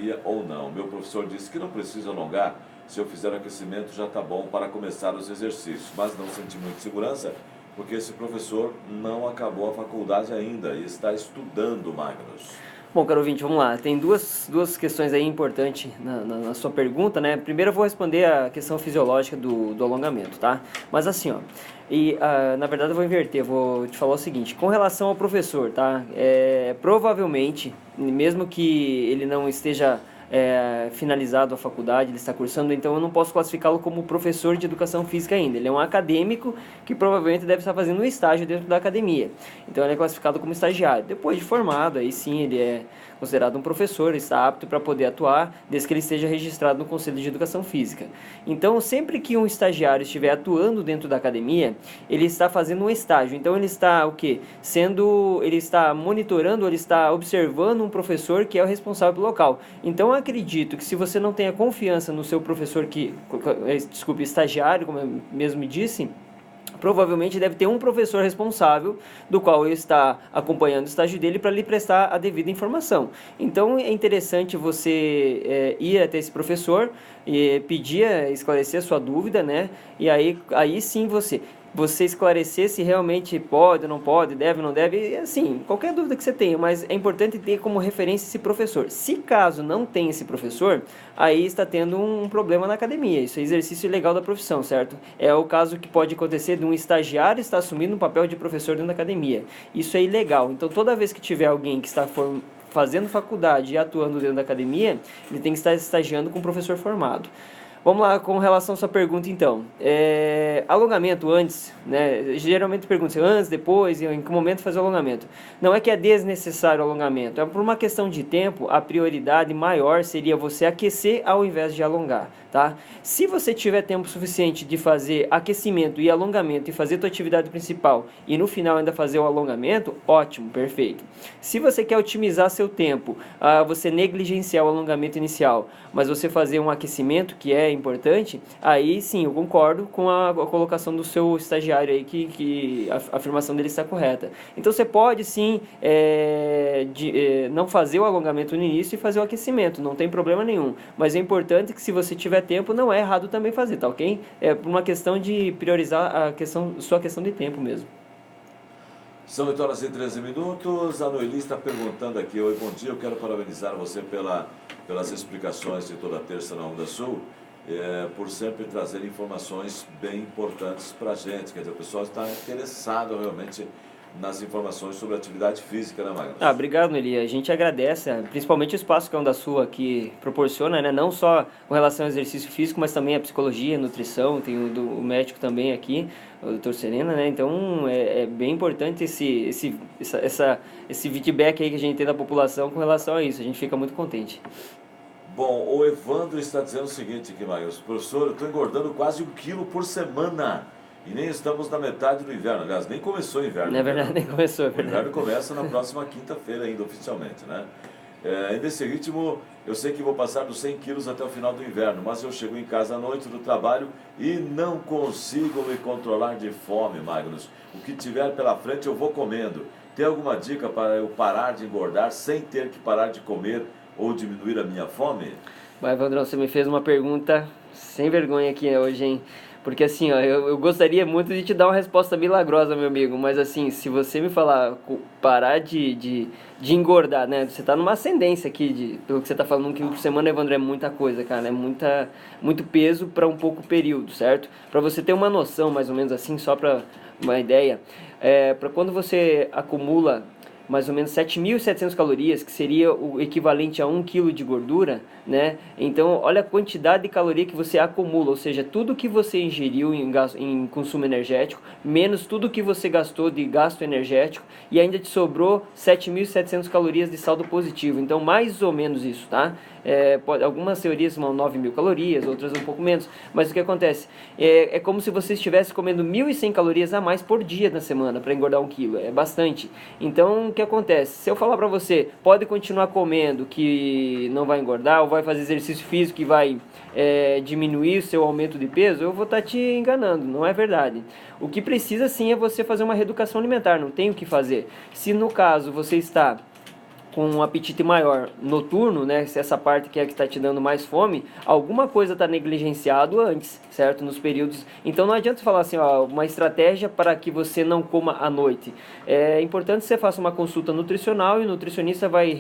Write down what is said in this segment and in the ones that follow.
academia ou não. Meu professor disse que não precisa alongar, se eu fizer aquecimento já está bom para começar os exercícios, mas não senti muita segurança, porque esse professor não acabou a faculdade ainda e está estudando, Magnus. Bom, caro ouvinte, vamos lá. Tem duas questões aí importantes na sua pergunta, né? Primeiro eu vou responder a questão fisiológica do alongamento, tá? Mas assim, ó, na verdade eu vou inverter, eu vou te falar o seguinte, com relação ao professor, tá? Provavelmente, mesmo que ele não esteja finalizado a faculdade, ele está cursando, então eu não posso classificá-lo como professor de educação física ainda. Ele é um acadêmico que provavelmente deve estar fazendo um estágio dentro da academia. Então ele é classificado como estagiário. Depois de formado, aí sim ele é considerado um professor, está apto para poder atuar, desde que ele esteja registrado no Conselho de Educação Física. Então, sempre que um estagiário estiver atuando dentro da academia, ele está fazendo um estágio. Então, ele está ele está monitorando, ele está observando um professor que é o responsável pelo local. Então, eu acredito que se você não tem a confiança no seu professor estagiário, como eu mesmo me disse, provavelmente deve ter um professor responsável do qual ele está acompanhando o estágio dele para lhe prestar a devida informação. Então é interessante você ir até esse professor e pedir, esclarecer a sua dúvida, né? E aí sim você esclarecer se realmente pode, não pode, deve, não deve, assim, qualquer dúvida que você tenha, mas é importante ter como referência esse professor. Se caso não tem esse professor, aí está tendo um problema na academia, isso é exercício ilegal da profissão, certo? É o caso que pode acontecer de um estagiário estar assumindo um papel de professor dentro da academia. Isso é ilegal, então toda vez que tiver alguém que está fazendo faculdade e atuando dentro da academia, ele tem que estar estagiando com um professor formado. Vamos lá, com relação à sua pergunta, então. Alongamento antes, né? Geralmente pergunta-se antes, depois, em que momento fazer o alongamento. Não é que é desnecessário o alongamento, é por uma questão de tempo, a prioridade maior seria você aquecer ao invés de alongar, tá? Se você tiver tempo suficiente de fazer aquecimento e alongamento e fazer a tua atividade principal e no final ainda fazer o alongamento, ótimo, perfeito. Se você quer otimizar seu tempo, você negligenciar o alongamento inicial, mas você fazer um aquecimento, que é importante, aí sim, eu concordo com a colocação do seu estagiário aí, que a afirmação dele está correta. Então você pode sim não fazer o alongamento no início e fazer o aquecimento, não tem problema nenhum, mas é importante que se você tiver tempo, não é errado também fazer, tá ok? É por uma questão de priorizar sua questão de tempo mesmo. São 8h13. A Noeli está perguntando aqui: oi, bom dia, eu quero parabenizar você pelas explicações de toda terça na Onda Sul, por sempre trazer informações bem importantes para a gente. Quer dizer, o pessoal está interessado realmente nas informações sobre atividade física, né, Magnus? Obrigado, Noeli. A gente agradece, principalmente o espaço que a Onda Sul aqui proporciona, né? Não só com relação ao exercício físico, mas também a psicologia, a nutrição, tem o médico também aqui, o Dr. Serena, né? Então é bem importante esse feedback aí que a gente tem da população com relação a isso. A gente fica muito contente. Bom, o Evandro está dizendo o seguinte aqui, Magnus: professor, eu estou engordando quase 1 quilo por semana. E nem estamos na metade do inverno. Aliás, nem começou o inverno. Não é verdade, nem começou, é verdade. O inverno começa na próxima quinta-feira ainda, oficialmente, né? Nesse ritmo, eu sei que vou passar dos 100 quilos até o final do inverno, mas eu chego em casa à noite do trabalho e não consigo me controlar de fome, Magnus. O que tiver pela frente eu vou comendo. Tem alguma dica para eu parar de engordar sem ter que parar de comer ou diminuir a minha fome? Mas, Evandrão, você me fez uma pergunta sem vergonha aqui hoje, hein? Porque assim, ó, eu gostaria muito de te dar uma resposta milagrosa, meu amigo, mas assim, se você me falar parar de engordar, né? Você tá numa ascendência aqui, pelo que você tá falando, 1 quilo por semana, Evandro, é muita coisa, cara, é muito peso para um pouco período, certo? Para você ter uma noção, mais ou menos assim, só para uma ideia, para quando você acumula mais ou menos 7.700 calorias, que seria o equivalente a 1 kg de gordura, né? Então, olha a quantidade de caloria que você acumula, ou seja, tudo que você ingeriu em consumo energético, menos tudo que você gastou de gasto energético, e ainda te sobrou 7.700 calorias de saldo positivo. Então, mais ou menos isso, tá? Algumas teorias são 9.000 calorias, outras um pouco menos, mas o que acontece? É como se você estivesse comendo 1.100 calorias a mais por dia na semana para engordar 1 quilo, é bastante. Então, o que acontece? Se eu falar para você, pode continuar comendo que não vai engordar, ou vai fazer exercício físico que vai diminuir o seu aumento de peso, eu vou estar te enganando, não é verdade. O que precisa sim é você fazer uma reeducação alimentar, não tem o que fazer. Se no caso você está com um apetite maior noturno, né, se essa parte que é que está te dando mais fome, alguma coisa está negligenciado antes, certo? Nos períodos. Então não adianta falar assim, ó, uma estratégia para que você não coma à noite. É importante que você faça uma consulta nutricional e o nutricionista vai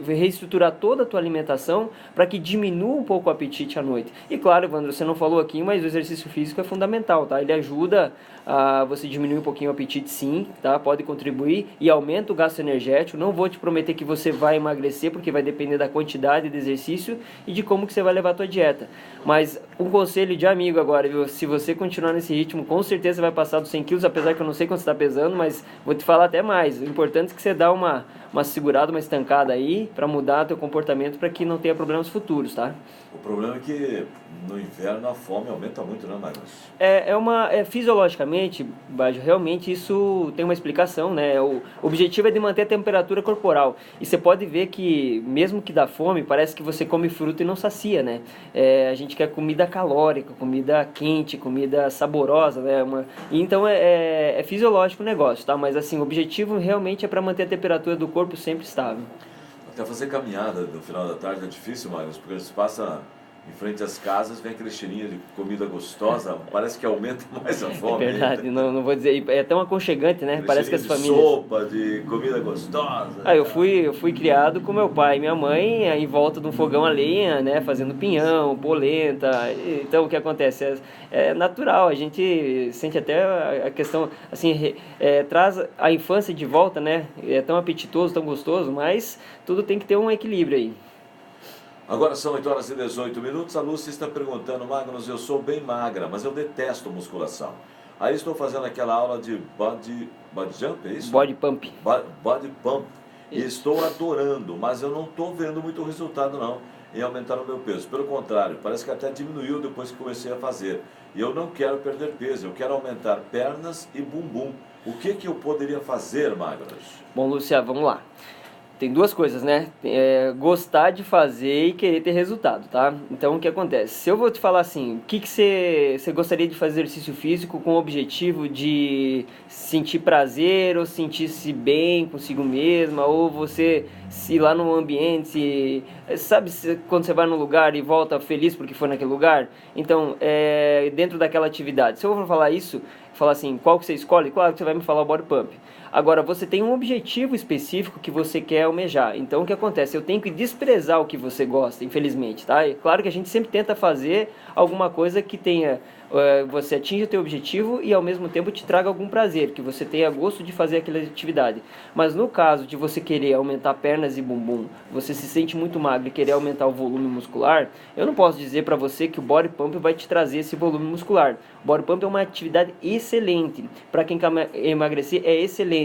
reestruturar toda a tua alimentação para que diminua um pouco o apetite à noite. E claro, Evandro, você não falou aqui, mas o exercício físico é fundamental, tá? Ele ajuda a você diminuir um pouquinho o apetite, sim, tá? Pode contribuir e aumenta o gasto energético. Não vou te prometer que você vai emagrecer, porque vai depender da quantidade de exercício e de como que você vai levar a tua dieta. Mas um conselho de amigo agora, viu? Se você continuar nesse ritmo, com certeza você vai passar dos 100 quilos, apesar que eu não sei quanto você está pesando, mas vou te falar até mais. O importante é que você dá uma segurada, uma estancada aí, para mudar teu comportamento, para que não tenha problemas futuros, tá? O problema é que no inverno a fome aumenta muito, né, Magnus? Fisiologicamente, Baggio, realmente isso tem uma explicação, né? O objetivo é de manter a temperatura corporal. E você pode ver que, mesmo que dá fome, parece que você come fruta e não sacia, né? A gente quer comida calórica, comida quente, comida saborosa, né? Então é fisiológico o negócio, tá? Mas assim, o objetivo realmente é para manter a temperatura do corpo sempre estável. Até fazer caminhada no final da tarde é difícil, Magnus, porque você passa em frente às casas, vem aquele cheirinho de comida gostosa, parece que aumenta mais a fome. É verdade, não vou dizer, é tão aconchegante, né? Parece que as famílias... sopa, de comida gostosa. Eu fui criado com meu pai e minha mãe em volta de um fogão a lenha, né? Fazendo pinhão, polenta. Então o que acontece? É natural, a gente sente até a questão, assim, traz a infância de volta, né? É tão apetitoso, tão gostoso, mas tudo tem que ter um equilíbrio aí. Agora são 8h18. A Lúcia está perguntando, Magnus, eu sou bem magra, mas eu detesto musculação. Aí estou fazendo aquela aula de body jump, é isso? Body pump. Body pump. Isso. E estou adorando, mas eu não estou vendo muito resultado não em aumentar o meu peso. Pelo contrário, parece que até diminuiu depois que comecei a fazer. E eu não quero perder peso, eu quero aumentar pernas e bumbum. O que eu poderia fazer, Magnus? Bom, Lúcia, vamos lá. Tem duas coisas, né? Gostar de fazer e querer ter resultado, tá? Então, o que acontece? Se eu vou te falar assim, o que você gostaria de fazer exercício físico com o objetivo de sentir prazer ou sentir-se bem consigo mesma, ou você se ir lá no ambiente, sabe quando você vai num lugar e volta feliz porque foi naquele lugar? Então, dentro daquela atividade. Se eu vou falar isso, falar assim, qual que você escolhe? Claro que você vai me falar o body pump. Agora, você tem um objetivo específico que você quer almejar. Então, o que acontece? Eu tenho que desprezar o que você gosta, infelizmente, tá? E claro que a gente sempre tenta fazer alguma coisa que tenha... você atinja o teu objetivo e ao mesmo tempo te traga algum prazer, que você tenha gosto de fazer aquela atividade. Mas no caso de você querer aumentar pernas e bumbum, você se sente muito magro e querer aumentar o volume muscular, eu não posso dizer para você que o body pump vai te trazer esse volume muscular. O body pump é uma atividade excelente. Para quem quer emagrecer, é excelente.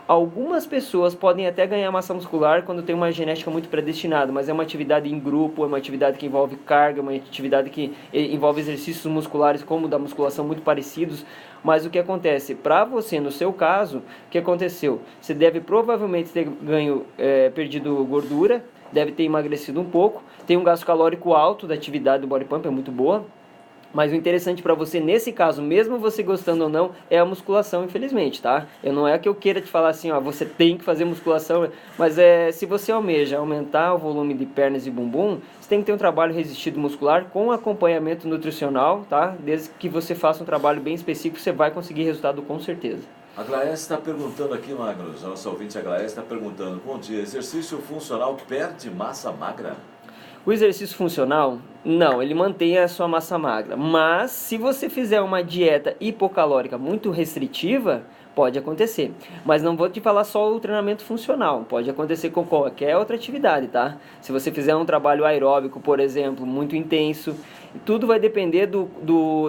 Algumas pessoas podem até ganhar massa muscular quando tem uma genética muito predestinada, mas é uma atividade em grupo, é uma atividade que envolve carga, é uma atividade que envolve exercícios musculares como da musculação muito parecidos. Mas o que acontece? Para você, no seu caso, o que aconteceu? Você deve provavelmente ter perdido gordura, deve ter emagrecido um pouco, tem um gasto calórico alto da atividade do body pump, é muito boa. Mas o interessante para você, nesse caso, mesmo você gostando ou não, é a musculação, infelizmente, tá? Não é que eu queira te falar assim, ó, você tem que fazer musculação, mas se você almeja aumentar o volume de pernas e bumbum, você tem que ter um trabalho resistido muscular com acompanhamento nutricional, tá? Desde que você faça um trabalho bem específico, você vai conseguir resultado com certeza. A Glaés está perguntando aqui, Magnus, a nossa ouvinte, a Glaés, está perguntando, bom dia, exercício funcional perde massa magra? O exercício funcional, não, ele mantém a sua massa magra. Mas se você fizer uma dieta hipocalórica muito restritiva, pode acontecer. Mas não vou te falar só o treinamento funcional, pode acontecer com qualquer outra atividade, tá? Se você fizer um trabalho aeróbico, por exemplo, muito intenso, tudo vai depender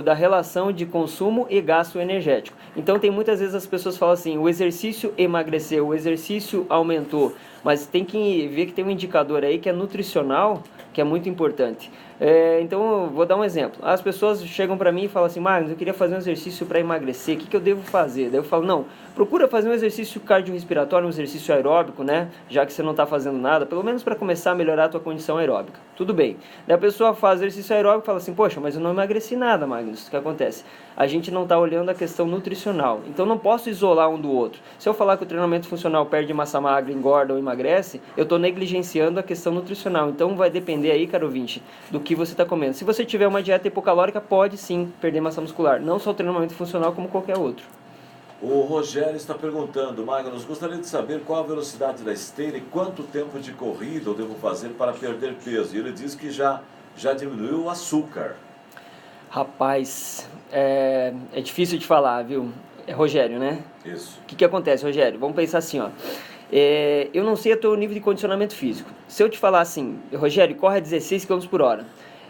da relação de consumo e gasto energético. Então tem muitas vezes as pessoas falam assim, o exercício emagreceu, o exercício aumentou, mas tem que ver que tem um indicador aí que é nutricional, que é muito importante. Então, eu vou dar um exemplo. As pessoas chegam para mim e falam assim, Magnus, eu queria fazer um exercício para emagrecer, o que eu devo fazer? Daí eu falo, não, procura fazer um exercício cardiorrespiratório, um exercício aeróbico, né? Já que você não está fazendo nada, pelo menos para começar a melhorar a tua condição aeróbica. tudo bem. Daí a pessoa faz exercício aeróbico e fala assim, poxa, mas eu não emagreci nada, Magnus. O que acontece? A gente não está olhando a questão nutricional. Então não posso isolar um do outro. Se eu falar que o treinamento funcional perde massa magra, engorda ou emagrece, eu estou negligenciando a questão nutricional. Então vai depender aí, caro ouvinte, do que você está comendo. Se você tiver uma dieta hipocalórica, pode sim perder massa muscular. Não só o treinamento funcional, como qualquer outro. O Rogério está perguntando, Magnus, gostaria de saber qual a velocidade da esteira e quanto tempo de corrida eu devo fazer para perder peso. E ele diz que já diminuiu o açúcar. Rapaz, é difícil de falar, viu? É Rogério, né? Isso. O que acontece, Rogério? Vamos pensar assim, ó. Eu não sei o teu nível de condicionamento físico. Se eu te falar assim, Rogério, corre a 16 km por hora,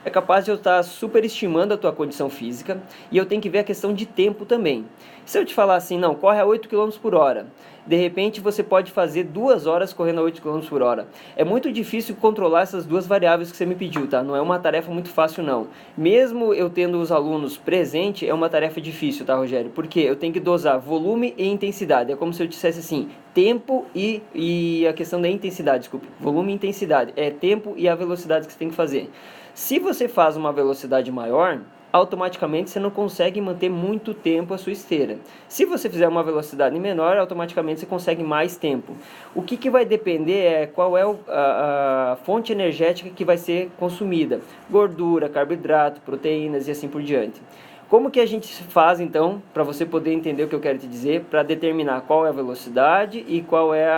é capaz de eu estar superestimando a tua condição física e eu tenho que ver a questão de tempo também. Se eu te falar assim, não, corre a 8 km por hora, de repente você pode fazer 2 horas correndo a 8 km por hora. É muito difícil controlar essas duas variáveis que você me pediu, tá? Não é uma tarefa muito fácil, não. Mesmo eu tendo os alunos presentes, é uma tarefa difícil, tá, Rogério? Porque eu tenho que dosar volume e intensidade. É como se eu dissesse assim, tempo e a questão da intensidade, desculpe. Volume e intensidade. É tempo e a velocidade que você tem que fazer. Se você faz uma velocidade maior, automaticamente você não consegue manter muito tempo a sua esteira. Se você fizer uma velocidade menor, automaticamente você consegue mais tempo. O que vai depender é qual é a fonte energética que vai ser consumida. Gordura, carboidrato, proteínas e assim por diante. Como que a gente faz então, para você poder entender o que eu quero te dizer, para determinar qual é a velocidade e qual é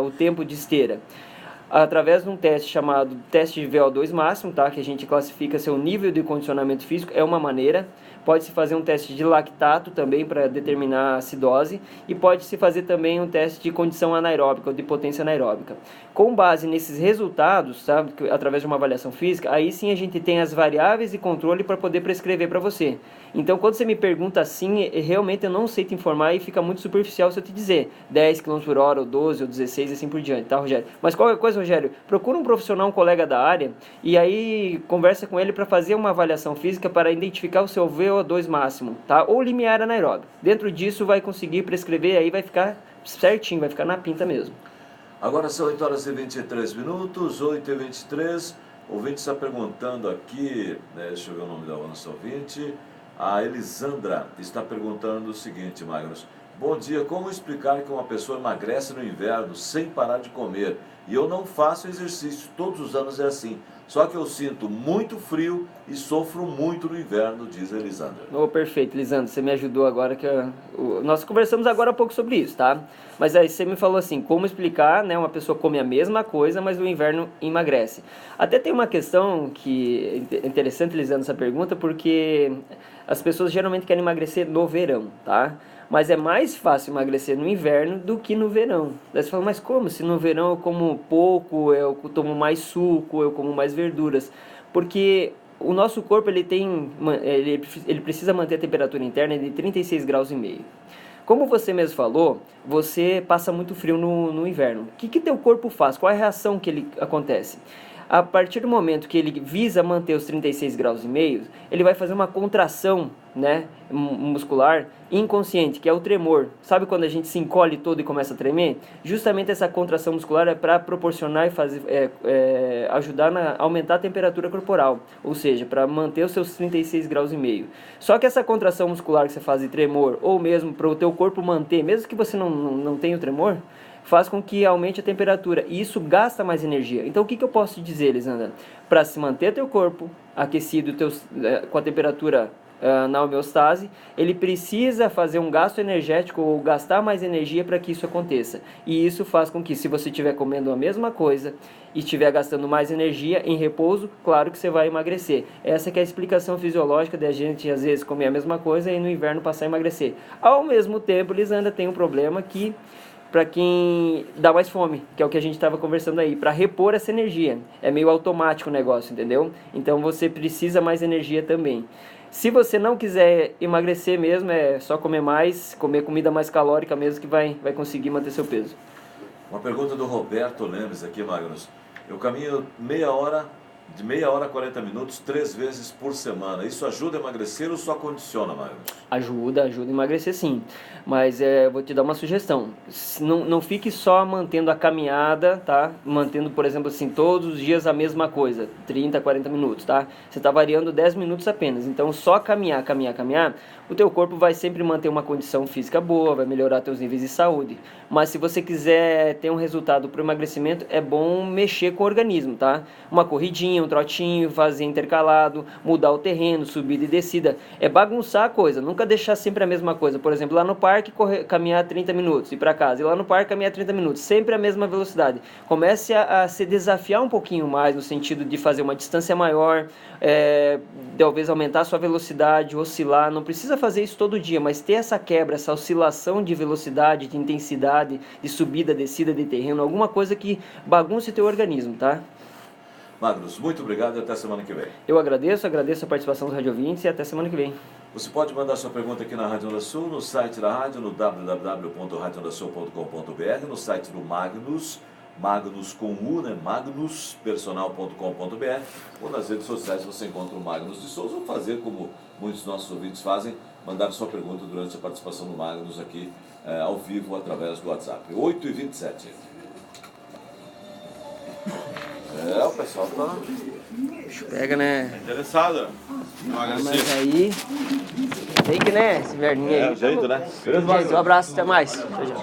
o tempo de esteira? Através de um teste chamado teste de VO2 máximo, tá? Que a gente classifica seu nível de condicionamento físico, é uma maneira. Pode-se fazer um teste de lactato também para determinar a acidose e pode-se fazer também um teste de condição anaeróbica ou de potência anaeróbica. Com base nesses resultados, sabe, através de uma avaliação física, aí sim a gente tem as variáveis de controle para poder prescrever para você. Então, quando você me pergunta assim, realmente eu não sei te informar e fica muito superficial se eu te dizer 10 km por hora, ou 12, ou 16 e assim por diante, tá, Rogério? Mas qualquer coisa, Rogério, procura um profissional, um colega da área e aí conversa com ele para fazer uma avaliação física para identificar o seu VO2 máximo, tá? Ou limiar anaeróbico. Dentro disso vai conseguir prescrever, aí vai ficar certinho, vai ficar na pinta mesmo. Agora são 8 horas e 23 minutos, 8h23. O ouvinte está perguntando aqui, né, deixa eu ver o nome da nossa ouvinte. A Elisandra está perguntando o seguinte, Magnus. Bom dia, como explicar que uma pessoa emagrece no inverno sem parar de comer? E eu não faço exercício, todos os anos é assim. Só que eu sinto muito frio e sofro muito no inverno, diz a Elisandra. Oh, perfeito, Lisandro, você me ajudou agora que nós conversamos agora há pouco sobre isso, tá? Mas aí você me falou assim, como explicar, né? Uma pessoa come a mesma coisa, mas no inverno emagrece. Até tem uma questão que é interessante, Lisandro, essa pergunta, porque as pessoas geralmente querem emagrecer no verão, tá? Mas é mais fácil emagrecer no inverno do que no verão. Daí você fala, mas como? Se no verão eu como pouco, eu tomo mais suco, eu como mais verduras. Porque o nosso corpo ele precisa manter a temperatura interna de 36 graus e meio. Como você mesmo falou, você passa muito frio no inverno. O que teu corpo faz? Qual é a reação que ele acontece? A partir do momento que ele visa manter os 36 graus e meio, ele vai fazer uma contração, né, muscular inconsciente, que é o tremor. Sabe quando a gente se encolhe todo e começa a tremer? Justamente essa contração muscular é para proporcionar e ajudar a aumentar a temperatura corporal, ou seja, para manter os seus 36 graus e meio. Só que essa contração muscular que você faz de tremor, ou mesmo para o teu corpo manter, mesmo que você não tenha o tremor, faz com que aumente a temperatura e isso gasta mais energia. Então o que eu posso te dizer, Elisandra? Para se manter teu corpo aquecido com a temperatura na homeostase, ele precisa fazer um gasto energético ou gastar mais energia para que isso aconteça. E isso faz com que, se você estiver comendo a mesma coisa e estiver gastando mais energia em repouso, claro que você vai emagrecer. Essa que é a explicação fisiológica de a gente às vezes comer a mesma coisa e no inverno passar a emagrecer. Ao mesmo tempo, Elisandra, tem um problema que para quem dá mais fome, que é o que a gente estava conversando aí, para repor essa energia. É meio automático o negócio, entendeu? Então você precisa mais energia também. Se você não quiser emagrecer mesmo, é só comer mais, comer comida mais calórica mesmo que vai conseguir manter seu peso. Uma pergunta do Roberto Lemes aqui, Magnus. Eu caminho meia hora de meia hora a 40 minutos, 3 vezes por semana. Isso ajuda a emagrecer ou só condiciona, Magnus? Ajuda a emagrecer sim. Mas vou te dar uma sugestão. Não fique só mantendo a caminhada, tá? Mantendo, por exemplo, assim, todos os dias a mesma coisa, 30, 40 minutos, tá? Você está variando 10 minutos apenas. Então, só caminhar, o teu corpo vai sempre manter uma condição física boa, vai melhorar teus níveis de saúde. Mas se você quiser ter um resultado para o emagrecimento, é bom mexer com o organismo, tá? Uma corridinha, um trotinho, fazer intercalado, mudar o terreno, subida e descida. É bagunçar a coisa, nunca deixar sempre a mesma coisa. Por exemplo, lá no parque, caminhar 30 minutos, ir para casa. E lá no parque, caminhar 30 minutos, sempre a mesma velocidade. Comece a se desafiar um pouquinho mais, no sentido de fazer uma distância maior, talvez aumentar a sua velocidade, oscilar. Não precisa fazer isso todo dia, mas ter essa quebra, essa oscilação de velocidade, de intensidade, de subida, descida de terreno, alguma coisa que bagunce teu organismo, tá? Magnus, muito obrigado e até semana que vem. Eu agradeço a participação dos radiovintes e até semana que vem. Você pode mandar sua pergunta aqui na Rádio Onda Sul, no site da rádio, no www.radioondasul.com.br, no site do Magnus com U, né? magnuspersonal.com.br, ou nas redes sociais você encontra o Magnus de Souza, ou fazer como muitos dos nossos ouvintes fazem, mandar sua pergunta durante a participação do Magnus aqui ao vivo através do WhatsApp. 8h27. O pessoal tá... Pega, né? Tá interessado. Mas aí... Tem que, né? Esse verninho aí. O jeito, né? Beleza, Gente, um abraço, até mais. Tchau, tchau.